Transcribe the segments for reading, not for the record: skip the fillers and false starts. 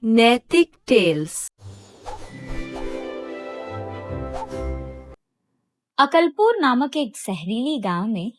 नैतिक टेल्स। अकलपुर नामक एक जहरीली गांव में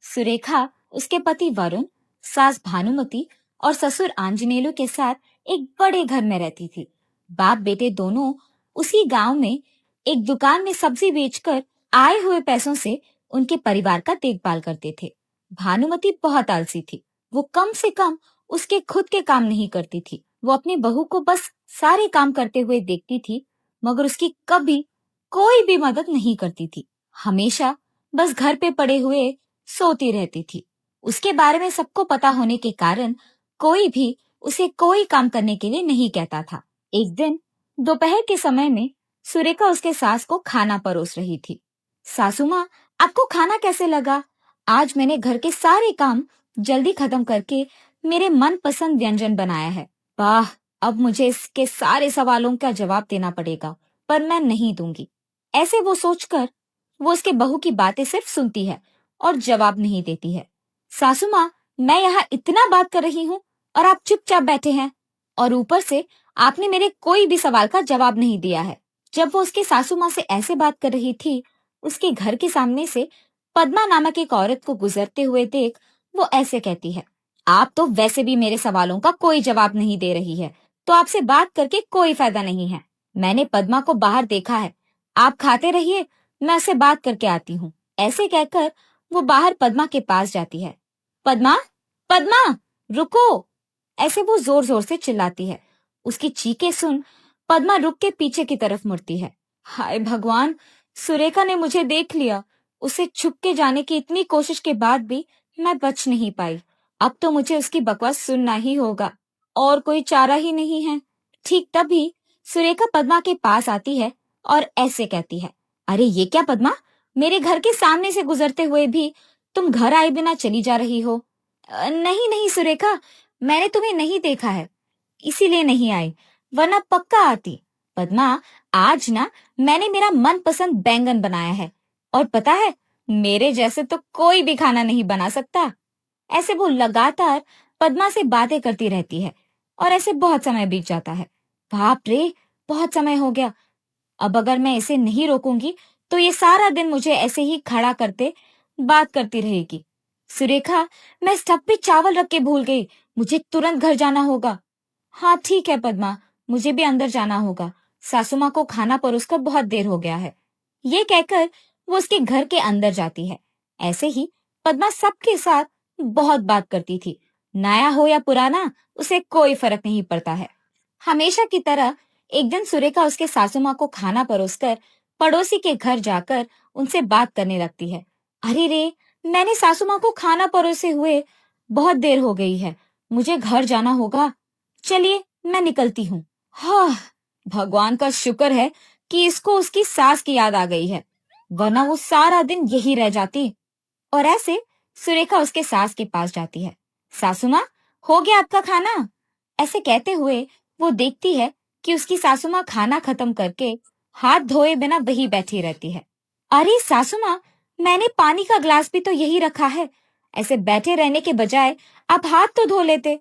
सुरेखा उसके पति वरुण, सास भानुमति और ससुर आंजनेलु के साथ एक बड़े घर में रहती थी। बाप बेटे दोनों उसी गांव में एक दुकान में सब्जी बेचकर आए हुए पैसों से उनके परिवार का देखभाल करते थे। भानुमति बहुत आलसी थी। वो कम से कम उसके खुद के काम नहीं करती थी। वो अपनी बहू को बस सारे काम करते हुए देखती थी, मगर उसकी कभी कोई भी मदद नहीं करती थी। हमेशा बस घर पे पड़े हुए सोती रहती थी। उसके बारे में सबको पता होने के कारण कोई भी उसे कोई काम करने के लिए नहीं कहता था। एक दिन दोपहर के समय में सुरेखा उसके सास को खाना परोस रही थी। सासू माँ, आपको खाना कैसे लगा? आज मैंने घर के सारे काम जल्दी खत्म करके मेरे मनपसंद व्यंजन बनाया है। वाह, अब मुझे इसके सारे सवालों का जवाब देना पड़ेगा, पर मैं नहीं दूंगी। ऐसे वो सोचकर वो उसके बहू की बातें सिर्फ सुनती है और जवाब नहीं देती है। सासू माँ, मैं यहाँ इतना बात कर रही हूँ और आप चुपचाप बैठे हैं, और ऊपर से आपने मेरे कोई भी सवाल का जवाब नहीं दिया है। जब वो उसके सासू माँ से ऐसे बात कर रही थी, उसके घर के सामने से पद्मा नामक एक औरत को गुजरते हुए देख वो ऐसे कहती है, आप तो वैसे भी मेरे सवालों का कोई जवाब नहीं दे रही है, तो आपसे बात करके कोई फायदा नहीं है। मैंने पद्मा को बाहर देखा है। आप खाते रहिए, मैं उससे बात करके आती हूँ। ऐसे कहकर वो बाहर पद्मा के पास जाती है। पद्मा, पद्मा, रुको! ऐसे वो जोर जोर से चिल्लाती है। उसकी चीखें सुन पद्मा रुक के पीछे की तरफ मुड़ती है। हाय भगवान, सुरेखा ने मुझे देख लिया। उसे छुप के जाने की इतनी कोशिश के बाद भी मैं बच नहीं पाई। अब तो मुझे उसकी बकवास सुनना ही होगा, और कोई चारा ही नहीं है। ठीक तभी सुरेखा पद्मा के पास आती है और ऐसे कहती है, अरे ये क्या पद्मा, मेरे घर के सामने से गुजरते हुए भी तुम घर आए बिना चली जा रही हो। नहीं नहीं सुरेखा, मैंने तुम्हें नहीं देखा है, इसीलिए नहीं आई, वरना पक्का आती। पद्मा, आज ना मैंने मेरा मनपसंद बैंगन बनाया है, और पता है, मेरे जैसे तो कोई भी खाना नहीं बना सकता। ऐसे वो लगातार पद्मा से बातें करती रहती है और ऐसे बहुत समय बीत जाता है। बाप रे, बहुत समय हो गया। अब अगर मैं इसे नहीं रोकूंगी तो ये सारा दिन मुझे ऐसे ही खड़ा करते बात करती रहेगी। सुरेखा, मैं स्टव पे चावल रख के भूल गई, मुझे तुरंत घर जाना होगा। हाँ ठीक है पद्मा, मुझे भी अंदर जाना होगा। सासू माँ को खाना परोसकर बहुत देर हो गया है। ये कहकर वो उसके घर के अंदर जाती है। ऐसे ही पद्मा सबके साथ बहुत बात करती थी। नया हो या पुराना, उसे कोई फर्क नहीं पड़ता है। हमेशा की तरह एक दिन सुरेखा उसके सासू माँ को खाना परोसकर पड़ोसी के घर जाकर उनसे बात करने लगती है। अरे रे, मैंने सासू माँ को खाना परोसे हुए बहुत देर हो गई है, मुझे घर जाना होगा। चलिए मैं निकलती हूँ। हाँ, भगवान का शुक्र है कि इसको उसकी सास की याद आ गई है, वरना वो सारा दिन यही रह जाती। और ऐसे सुरेखा उसके सास के पास जाती है। सासू माँ, हो गया आपका खाना? ऐसे कहते हुए वो देखती है कि उसकी सासू माँ खाना खत्म करके हाथ धोए बिना वही बैठी रहती है। अरे सासू माँ, मैंने पानी का ग्लास भी तो यही रखा है। ऐसे बैठे रहने के बजाय आप हाथ तो धो लेते।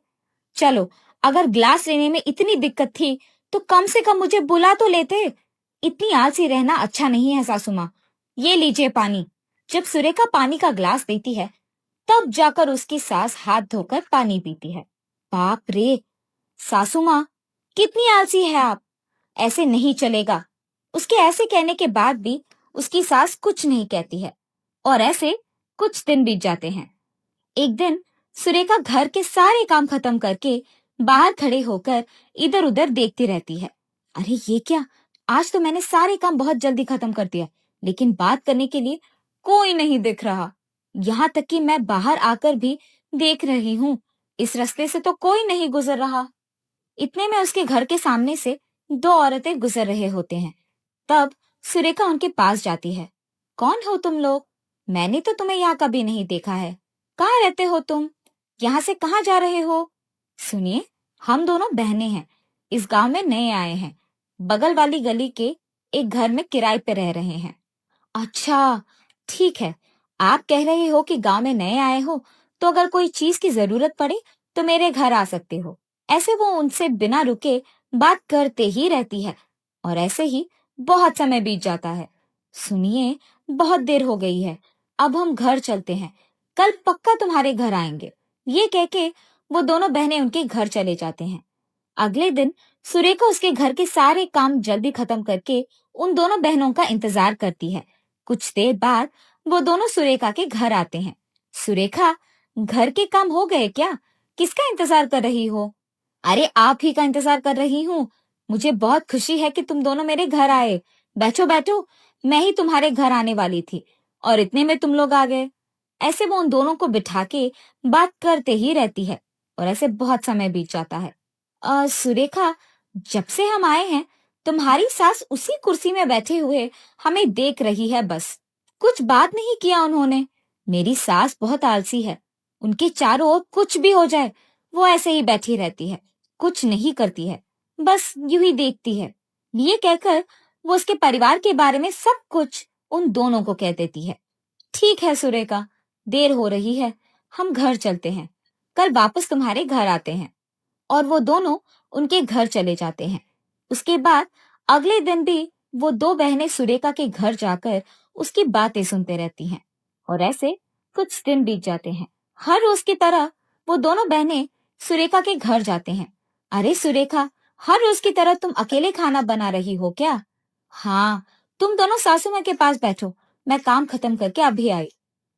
चलो, अगर ग्लास लेने में इतनी दिक्कत थी तो कम से कम मुझे बुला तो लेते। इतनी आलसी रहना अच्छा नहीं है सासू माँ। ये लीजिए पानी। जब सुरेखा पानी का ग्लास देती है, तब जाकर उसकी सास हाथ धोकर पानी पीती है। बाप रे, सासू माँ, कितनी आलसी है आप, ऐसे नहीं चलेगा। उसके ऐसे कहने के बाद भी उसकी सास कुछ नहीं कहती है, और ऐसे कुछ दिन बीत जाते हैं। एक दिन सुरेखा घर के सारे काम खत्म करके बाहर खड़े होकर इधर उधर देखती रहती है। अरे ये क्या, आज तो मैंने सारे काम बहुत जल्दी खत्म कर दिया, लेकिन बात करने के लिए कोई नहीं दिख रहा। यहाँ तक कि मैं बाहर आकर भी देख रही हूँ, इस रास्ते से तो कोई नहीं गुजर रहा। इतने में उसके घर के सामने से दो औरतें गुजर रहे होते हैं। तब सुरेखा उनके पास जाती है। कौन हो तुम लोग? मैंने तो तुम्हें यहाँ कभी नहीं देखा है। कहाँ रहते हो तुम? यहाँ से कहाँ जा रहे हो? सुनिए, हम दोनों बहनें हैं, इस गांव में नए आए हैं, बगल वाली गली के एक घर में किराए पे रह रहे हैं। अच्छा, ठीक है, आप कह रहे हो कि गांव में नए आए हो, तो अगर कोई चीज की जरूरत पड़े तो मेरे घर आ सकते हो। ऐसे वो उनसे बिना रुके बात करते ही रहती है और ऐसे ही बहुत समय बीत जाता है। सुनिए, बहुत देर हो गई है, अब हम घर चलते हैं, कल पक्का तुम्हारे घर आएंगे। ये कह के वो दोनों बहनें उनके घर चले जाते हैं। अगले दिन सुरेखा उसके घर के सारे काम जल्दी खत्म करके उन दोनों बहनों का इंतजार करती है। कुछ देर बाद वो दोनों सुरेखा के घर आते हैं। सुरेखा, घर के काम हो गए क्या? किसका इंतजार कर रही हो? अरे, आप ही का इंतजार कर रही हूँ। मुझे बहुत खुशी है कि तुम दोनों मेरे घर आए। बैठो बैठो, मैं ही तुम्हारे घर आने वाली थी और इतने में तुम लोग आ गए। ऐसे वो उन दोनों को बिठा के बात करते ही रहती है और ऐसे बहुत समय बीत जाता है। सुरेखा, जब से हम आए हैं तुम्हारी सास उसी कुर्सी में बैठे हुए हमें देख रही है बस। कुछ बात नहीं किया उन्होंने। मेरी सास बहुत आलसी है। उनके चारों ओर कुछ भी हो जाए वो ऐसे ही बैठी रहती है, कुछ नहीं करती है, बस यूं ही देखती है। ये कहकर वो उसके परिवार के बारे में सब कुछ उन दोनों को कह देती है। ठीक है सुरेखा, देर हो रही है, हम घर चलते हैं, कल वापस तुम्हारे घर आते हैं। और वो दोनों उनके घर चले जाते हैं। उसके बाद अगले दिन भी वो दो बहनें सुरेखा के घर जाकर उसकी बातें सुनते रहती हैं और ऐसे कुछ दिन बीत जाते हैं। हर रोज की तरह वो दोनों बहनें सुरेखा के घर जाते हैं। अरे सुरेखा, हर रोज की तरह तुम अकेले खाना बना रही हो क्या? हाँ, तुम दोनों सासू माँ के पास बैठो, मैं काम खत्म करके अभी आई।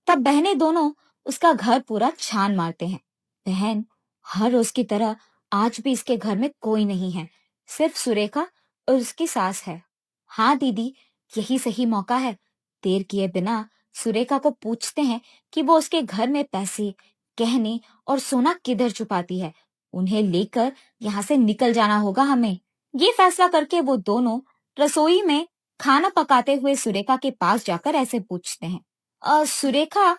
तब बहनें दोनों उसका घर पूरा छान मारते हैं। बहन, हर रोज की तरह आज भी इसके घर में कोई नहीं है, सिर्फ सुरेखा और उसकी सास है। हाँ दीदी, यही सही मौका है। देर किए बिना सुरेखा को पूछते हैं कि वो उसके घर में पैसे, गहने और सोना किधर छुपाती है। उन्हें लेकर यहाँ से निकल जाना होगा हमें। ये फैसला करके वो दोनों रसोई में खाना पकाते हुए सुरेखा के पास जाकर ऐसे पूछते हैं। सुरेखा,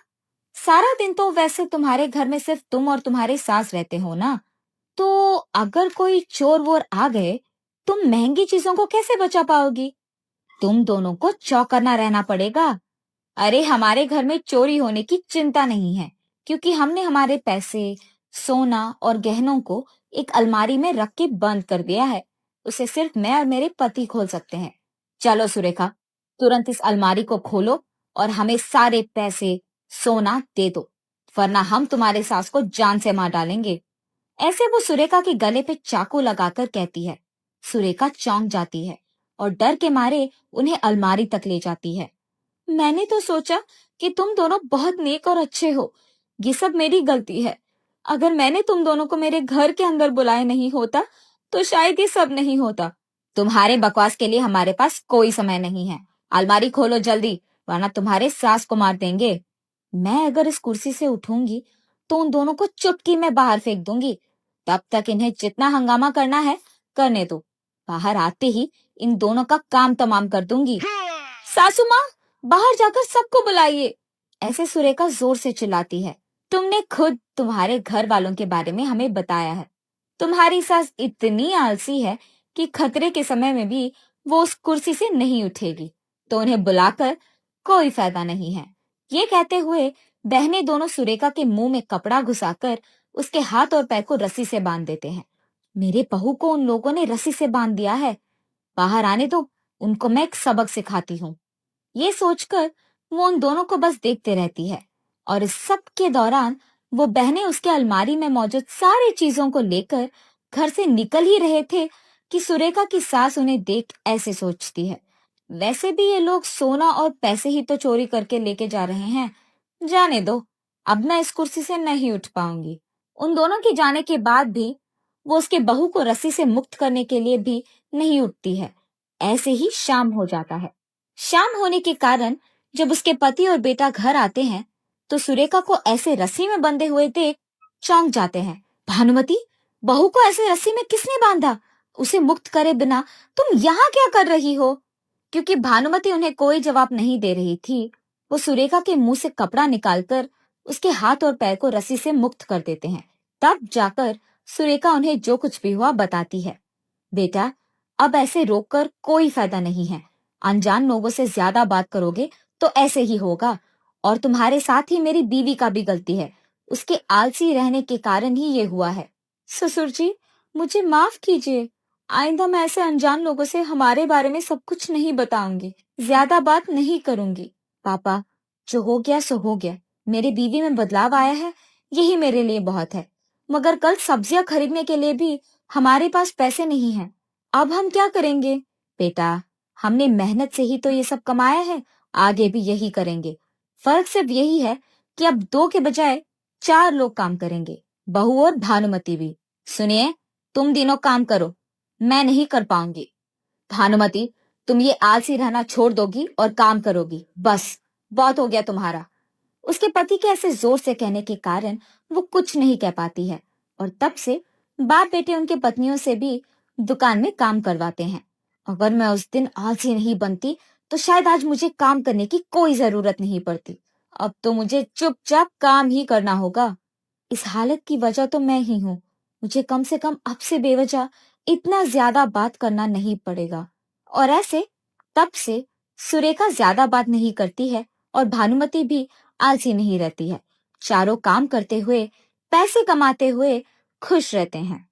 सारा दिन तो वैसे तुम्हारे घर में सिर्फ तुम और तुम्हारे सास रहते हो ना, तो अगर कोई चोर वोर आ गए, तुम महंगी चीजों को कैसे बचा पाओगी? तुम दोनों को चौकन्ना रहना पड़ेगा। अरे, हमारे घर में चोरी होने की चिंता नहीं है, क्योंकि हमने हमारे पैसे, सोना और गहनों को एक अलमारी में रख के बंद कर दिया है। उसे सिर्फ मैं और मेरे पति खोल सकते हैं। चलो सुरेखा, तुरंत इस अलमारी को खोलो और हमें सारे पैसे, सोना दे दो, वरना हम तुम्हारे सास को जान से मार डालेंगे। ऐसे वो सुरेखा के गले पे चाकू लगाकर कहती है। सुरेखा चौंक जाती है और डर के मारे उन्हें अलमारी तक ले जाती है। मैंने तो सोचा कि तुम दोनों बहुत नेक और अच्छे हो। ये सब मेरी गलती है। अगर मैंने तुम दोनों को मेरे घर के अंदर बुलाए नहीं होता, तो शायद ये सब नहीं होता। तुम्हारे बकवास के लिए हमारे पास कोई समय नहीं है। अलमारी खोलो जल्दी, वरना तुम्हारे सास को मार देंगे। मैं अगर इस कुर्सी से उठूंगी, तो उन दोनों को चुटकी में बाहर फेंक दूंगी। तब तक इन्हें जितना हंगामा करना है, करने दो। बाहर आते ही इन दोनों का काम तमाम कर दूंगी। सासू माँ, बाहर जाकर सबको बुलाइए। ऐसे सुरेखा जोर से चिल्लाती है। तुमने खुद तुम्हारे घर वालों के बारे में हमें बताया है। तुम्हारी सास इतनी आलसी है कि खतरे के समय में भी वो उस कुर्सी से नहीं उठेगी, तो उन्हें बुलाकर कोई फायदा नहीं है। ये कहते हुए बहनें दोनों सुरेखा के मुंह में कपड़ा घुसाकर उसके हाथ और पैर को रस्सी से बांध देते हैं। मेरे बहू को उन लोगों ने रस्सी से बांध दिया है। बाहर आने दो, उनको मैं एक सबक सिखाती हूँ। ये सोचकर वो उन दोनों को बस देखते रहती है और इस सब के दौरान वो बहनें उसके अलमारी में मौजूद सारी चीजों को लेकर घर से निकल ही रहे थे कि सुरेखा की सास उन्हें देख ऐसे सोचती है। वैसे भी ये लोग सोना और पैसे ही तो चोरी करके लेके जा रहे हैं। जाने दो, अब मैं इस कुर्सी से नहीं उठ पाऊंगी। उन दोनों के जाने के बाद भी वो उसके बहू को रस्सी से मुक्त करने के लिए भी नहीं उठती है। ऐसे ही शाम हो जाता है। शाम होने के कारण जब उसके पति और बेटा घर आते हैं, तो सुरेखा को ऐसे रस्सी में बंधे हुए देख चौंक जाते हैं। भानुमति, बहू को ऐसे रस्सी में किसने बांधा? उसे मुक्त करे बिना तुम यहाँ क्या कर रही हो? क्योंकि भानुमति उन्हें कोई जवाब नहीं दे रही थी, वो सुरेखा के मुंह से कपड़ा निकालकर उसके हाथ और पैर को रस्सी से मुक्त कर देते हैं। तब जाकर सुरेखा उन्हें जो कुछ भी हुआ बताती है। बेटा, अब ऐसे रोककर कोई फायदा नहीं है। अनजान लोगों से ज्यादा बात करोगे तो ऐसे ही होगा, और तुम्हारे साथ ही मेरी बीवी का भी गलती है। उसके आलसी रहने के कारण ही ये हुआ है। ससुर जी, मुझे माफ कीजिए। आइंदा मैं ऐसे अनजान लोगों से हमारे बारे में सब कुछ नहीं बताऊंगी, ज्यादा बात नहीं करूंगी। पापा, जो हो गया सो हो गया। मेरी बीवी में बदलाव आया है, यही मेरे लिए बहुत है। मगर कल सब्जियां खरीदने के लिए भी हमारे पास पैसे नहीं हैं। अब हम क्या करेंगे? बेटा, हमने मेहनत से ही तो ये सब कमाया है, आगे भी यही करेंगे। फर्क सिर्फ यही है कि अब 2 के बजाय 4 लोग काम करेंगे, बहू और भानुमति भी। सुनिए, तुम तीनों काम करो, मैं नहीं कर पाऊंगी। भानुमति, तुम ये आलसी रहना छोड़ दोगी और काम करोगी, बस बहुत हो गया तुम्हारा। उसके पति के ऐसे जोर से कहने के कारण वो कुछ नहीं कह पाती है और तब से बाप बेटे उनके पत्नियों से भी दुकान में काम करवाते हैं। अगर मैं उस दिन आलसी नहीं बनती तो शायद आज मुझे काम करने की कोई जरूरत नहीं पड़ती। अब तो मुझे चुपचाप काम ही करना होगा। इस हालत की वजह तो मैं ही हूँ। मुझे कम से कम अब से बेवजह इतना ज्यादा बात करना नहीं पड़ेगा। और ऐसे तब से सुरेखा ज्यादा बात नहीं करती है और भानुमति भी आलसी नहीं रहती है। चारों काम करते हुए, पैसे कमाते हुए खुश रहते हैं।